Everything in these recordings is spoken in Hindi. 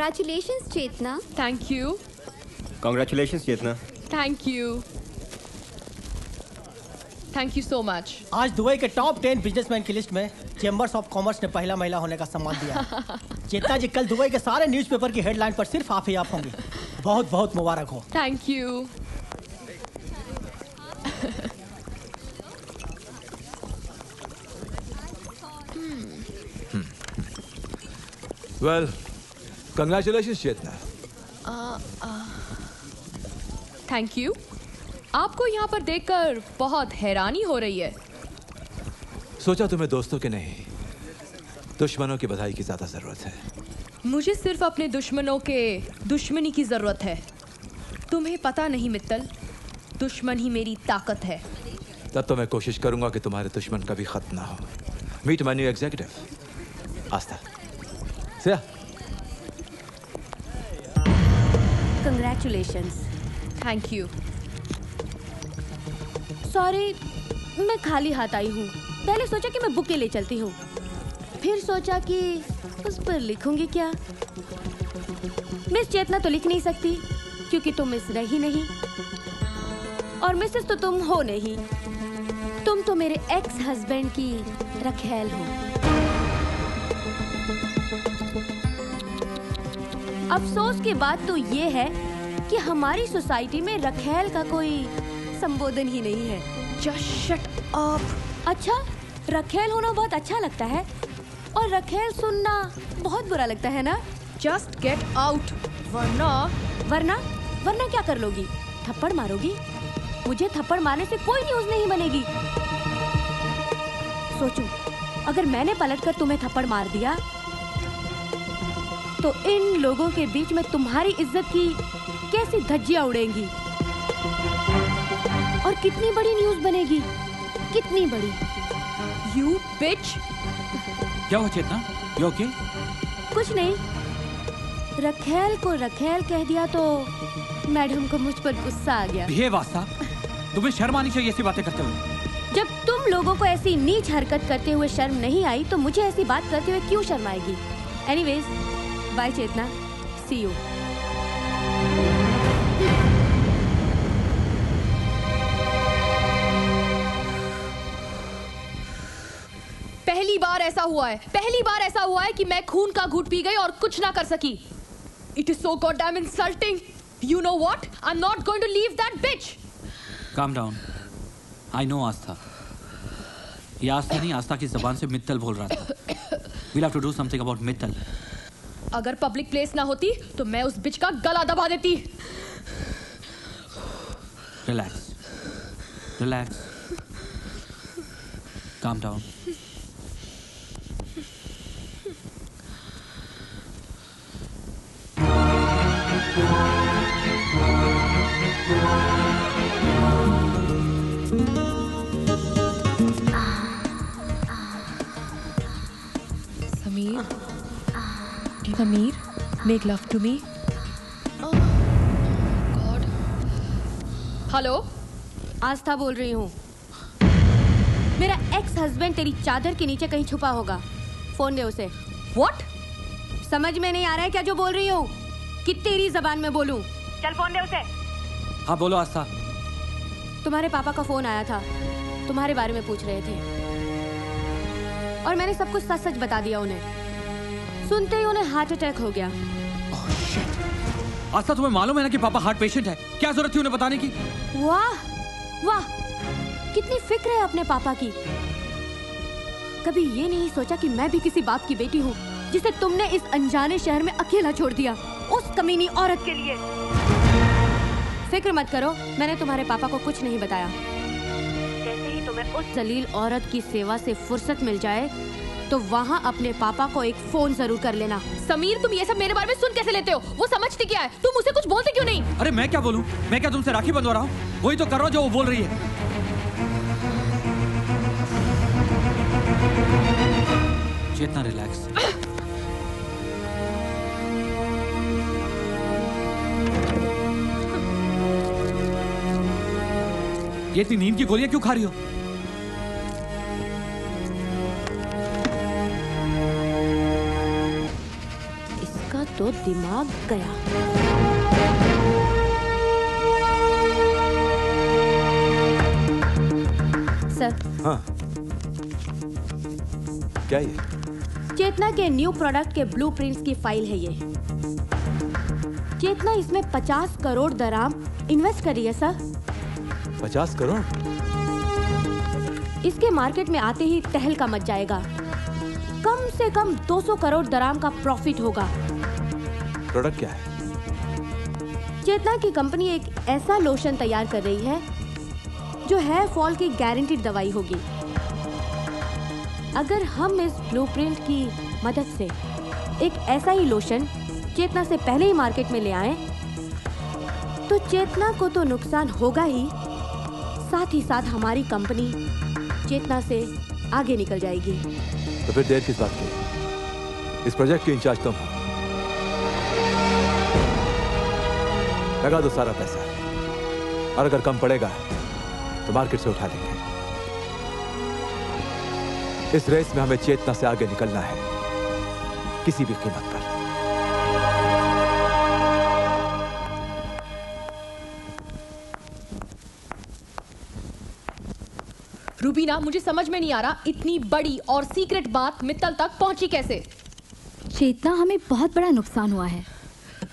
Congratulations, Chetna. Thank you. Congratulations, Chetna. Thank you. Thank you so much. आज दुबई के टॉप 10 बिजनेसमैन की लिस्ट में चेंबर्स ऑफ कॉमर्स ने पहला महिला होने का सम्मान दिया। चेतना जी कल दुबई के सारे न्यूज़पेपर की हेडलाइन पर सिर्फ आप ही आप होंगी। बहुत बहुत मुबारक हो। Thank you. Well, congratulations, Chetna. Thank you. आपको यहाँ पर देखकर बहुत हैरानी हो रही है। सोचा तुम्हें दोस्तों के नहीं, दुश्मनों की बधाई की ज्यादा जरूरत है। मुझे सिर्फ अपने दुश्मनों के दुश्मनी की जरूरत है। तुम्हें पता नहीं मित्तल, दुश्मन ही मेरी ताकत है। तब तो मैं कोशिश करूंगा कि तुम्हारे दुश्मन कभी खत्म ना हो। Meet my new executive, Astha. Siya. Congratulations. Thank you. Sorry, मैं खाली हाथ आई हूँ। पहले सोचा कि मैं बुके ले चलती हूँ, फिर सोचा कि उस पर लिखूंगी क्या। मिस चेतना तो लिख नहीं सकती क्योंकि तुम मिस रही नहीं, और मिसेस तो तुम हो नहीं। तुम तो मेरे एक्स हस्बैंड की रखेल हो। अफसोस की बात तो ये है कि हमारी सोसाइटी में रखेल का कोई संबोधन ही नहीं है। Just shut up. अच्छा, रखेल होना बहुत अच्छा लगता है और रखेल सुनना बहुत बुरा लगता है ना? Just get out. वरना क्या कर लोगी? थप्पड़ मारोगी? मुझे थप्पड़ मारने से कोई न्यूज़ नहीं बनेगी। सोचो, अगर मैंने पलटकर तुम्हें थप्पड़ मार दिया तो इन लोगों के बीच में तुम्हारी इज्जत की कैसी धज्जियां उड़ेंगी और कितनी बड़ी न्यूज़ बनेगी, कितनी बड़ी। You bitch. क्या हुआ चेतना? You okay? कुछ नहीं, रखेल को रखेल कह दिया तो मैडम को मुझ पर गुस्सा आ गया। ये वास्ता, तुम्हें शर्म आनी चाहिए ऐसी बातें करते हुए। जब तुम लोगों को ऐसी नीच हरकत करते हुए शर्म नहीं आई तो मुझे ऐसी बात करते हुए क्यों शर्म आएगी? Anyways, bye Chetna, see you. पहली बार ऐसा हुआ है कि मैं खून का घूंट पी गई और कुछ ना कर सकी। It is so goddamn insulting. You know what? I'm not going to leave that bitch. Calm down. I know आस्था। ये आस्था नहीं, आस्था की जबान से मित्तल बोल रहा था। We'll have to do something about Mittal. अगर पब्लिक प्लेस ना होती तो मैं उस बिच का गला दबा देती। Relax. Relax. Calm down. Sameer, make love to me. Oh God. Hello, Astha बोल रही हूँ। मेरा एक्स हस्बैंड तेरी चादर के नीचे कहीं छुपा होगा। फोन दे उसे। What? समझ में नहीं आ रहा है क्या जो बोल रही हूँ? कि तेरी जबान में बोलूं? चल फोन दे उसे। हाँ बोलो आस्था। तुम्हारे पापा का फोन आया था, तुम्हारे बारे में पूछ रहे थे और मैंने सब कुछ सच सच बता दिया उन्हें। सुनते ही उन्हें हार्ट अटैक हो गया। Oh, shit. आस्था, तुम्हें मालूम है ना कि पापा हार्ट पेशेंट है? क्या जरूरत थी उन्हें बताने की? वाह वाह, कितनी फिक्र है अपने पापा की। कभी ये नहीं सोचा कि मैं भी किसी बाप की बेटी हूँ जिसे तुमने इस अनजाने शहर में अकेला छोड़ दिया उस कमीनी औरत के लिए। फिक्र मत करो, मैंने तुम्हारे पापा को कुछ नहीं बताया। जैसे ही तुम्हें उस जलील औरत की सेवा से फुर्सत मिल जाए तो वहाँ अपने पापा को एक फोन जरूर कर लेना। समीर, तुम ये सब मेरे बारे में सुन कैसे लेते हो? वो समझती क्या है? तुम उसे कुछ बोलते क्यों नहीं? अरे मैं क्या बोलूं? मैं क्या तुमसे राखी बंधवा रहा हूँ? वही तो कर रहा हूँ जो वो बोल रही है। चेतना, रिलैक्स। ये इतनी नींद की गोलियां क्यों खा रही हो? तो दिमाग गया। सर, हाँ, क्या ये? चेतना के न्यू प्रोडक्ट के ब्लूप्रिंट्स की फाइल है ये। चेतना इसमें 50 करोड़ दराम इन्वेस्ट करी है सर। 50 करोड़? इसके मार्केट में आते ही तहलका मच जाएगा। कम से कम 200 करोड़ दराम का प्रॉफिट होगा। प्रोडक्ट क्या है? चेतना की कंपनी एक ऐसा लोशन तैयार कर रही है जो हेयर फॉल की गारंटीड दवाई होगी। अगर हम इस ब्लूप्रिंट की मदद से एक ऐसा ही लोशन चेतना से पहले ही मार्केट में ले आए तो चेतना को तो नुकसान होगा ही, साथ ही साथ हमारी कंपनी चेतना से आगे निकल जाएगी। तो फिर देर किस बात की? इस प्रोजेक्ट की इंचार्ज तुम हो। लगा दो सारा पैसा, और अगर कम पड़ेगा तो मार्केट से उठा लेंगे। इस रेस में हमें चेतना से आगे निकलना है, किसी भी कीमत पर। रूबीना, मुझे समझ में नहीं आ रहा इतनी बड़ी और सीक्रेट बात मित्तल तक पहुंची कैसे? चेतना, हमें बहुत बड़ा नुकसान हुआ है।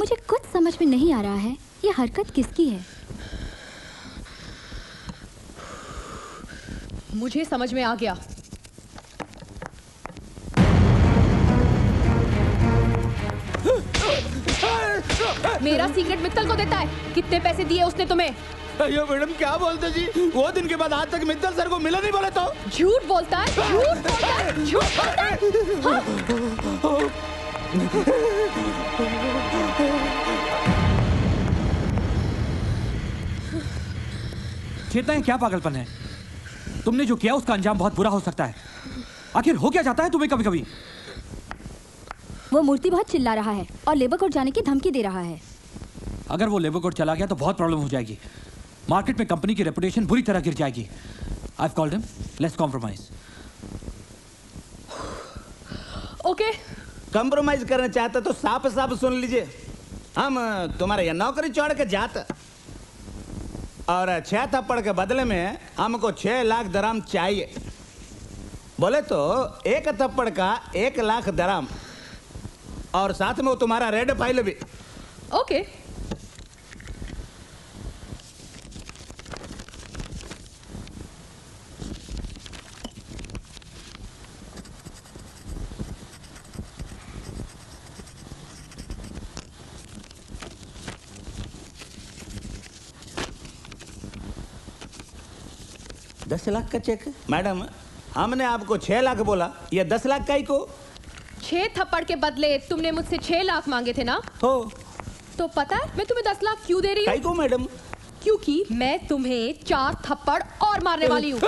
मुझे कुछ समझ में नहीं आ रहा है ये हरकत किसकी है। मुझे समझ में आ गया। मेरा सीक्रेट मित्तल को देता है। कितने पैसे दिए उसने तुम्हें? अयो मैडम, क्या बोलते जी? वो दिन के बाद आज तक मित्तल सर को मिला नहीं बोले तो? झूठ बोलता है, झूठ बोलता है, झूठ बोलता है। हाँ? चेतना, ये क्या पागलपन है? तुमने जो किया उसका अंजाम बहुत बुरा हो सकता है। आखिर हो क्या जाता है तुम्हें कभी कभी? वो मूर्ति बहुत चिल्ला रहा है और लेबर कोर्ट जाने की धमकी दे रहा है। अगर वो लेबर कोर्ट चला गया तो बहुत प्रॉब्लम हो जाएगी। मार्केट में कंपनी की रेपुटेशन बुरी तरह गिर जाएगी। I've called him. Let's compromise. Okay. Compromise करना चाहते तो साफ साफ सुन लीजिए, हम तुम्हारे यहाँ नौकरी छोड़ के जाते और 6 थप्पड़ के बदले में हमको 6 लाख दराम चाहिए। बोले तो 1 थप्पड़ का 1 लाख दराम, और साथ में वो तुम्हारा रेड फाइल भी। ओके। $10 लाख का चेक? मैडम, हमने आपको 6 लाख बोला, ये 10 लाख का ही को। 6 थप्पड़ के बदले तुमने मुझसे 6 लाख मांगे थे ना? हो। तो पता है मैं तुम्हें 10 लाख क्यों दे रही काई हूँ? को मैडम? क्योंकि मैं तुम्हें 4 थप्पड़ और मारने वाली हूँ।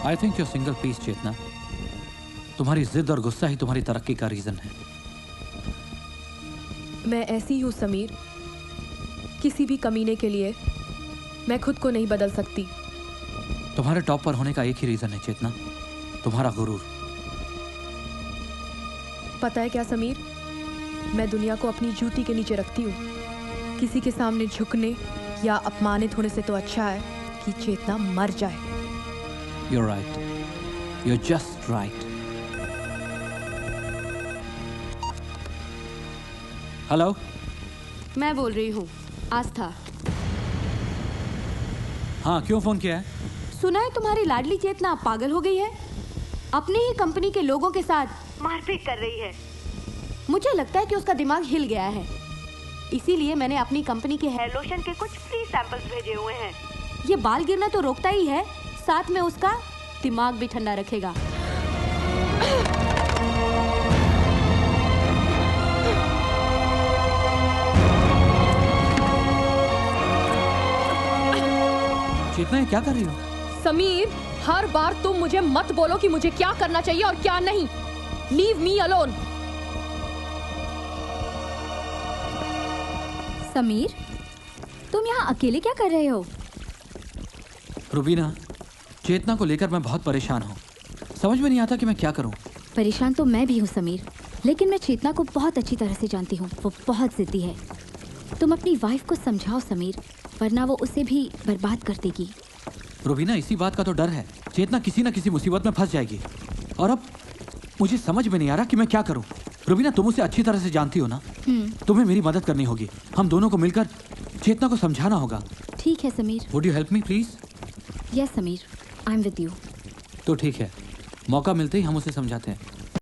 I think you're single piece, चेतना। तुम्हारी जिद और गुस्सा ही तुम्हारी तरक्की का रीजन है। मैं ऐसी हूँ समीर, किसी भी कमीने के लिए मैं खुद को नहीं बदल सकती। तुम्हारे टॉप पर होने का एक ही रीजन है चेतना, तुम्हारा गुरूर। पता है क्या समीर, मैं दुनिया को अपनी जूती के नीचे रखती हूँ। किसी के सामने झुकने या अपमानित होने से तो अच्छा है कि चेतना मर जाए। You're right. You're just right. Hello, मैं बोल रही हूँ आस्था। हाँ, क्यों फोन किया है? सुना है तुम्हारी लाडली चेतना पागल हो गई है, अपनी ही कंपनी के लोगों के साथ मारपीट कर रही है। मुझे लगता है कि उसका दिमाग हिल गया है, इसीलिए मैंने अपनी कंपनी के हेयर लोशन के कुछ फ्री सैंपल्स भेजे हुए हैं। ये बाल गिरना तो रोकता ही है, साथ में उसका दिमाग भी ठंडा रखेगा। चेतना, ये क्या कर रही हो? समीर, हर बार तुम मुझे मत बोलो कि मुझे क्या करना चाहिए और क्या नहीं। Leave me alone. समीर, तुम यहाँ अकेले क्या कर रहे हो? रुबीना, चेतना को लेकर मैं बहुत परेशान हूँ। समझ में नहीं आता कि मैं क्या करूँ। परेशान तो मैं भी हूँ समीर, लेकिन मैं चेतना को बहुत अच्छी तरह से जानती हूँ। वो बहुत जिद्दी है। तुम अपनी वाइफ को समझाओ समीर, वरना वो उसे भी बर्बाद कर देगी। रुबीना, इसी बात का तो डर है। चेतना किसी न किसी मुसीबत में फंस जाएगी और अब मुझे समझ में नहीं आ रहा कि मैं क्या करूँ। रुबीना, तुम उसे अच्छी तरह से जानती हो ना। तुम्हें मेरी मदद करनी होगी। हम दोनों को मिलकर चेतना को समझाना होगा। ठीक है Sameer. Would you help me please? Yes Sameer, I am with you. तो ठीक है, मौका मिलते ही हम उसे समझाते हैं।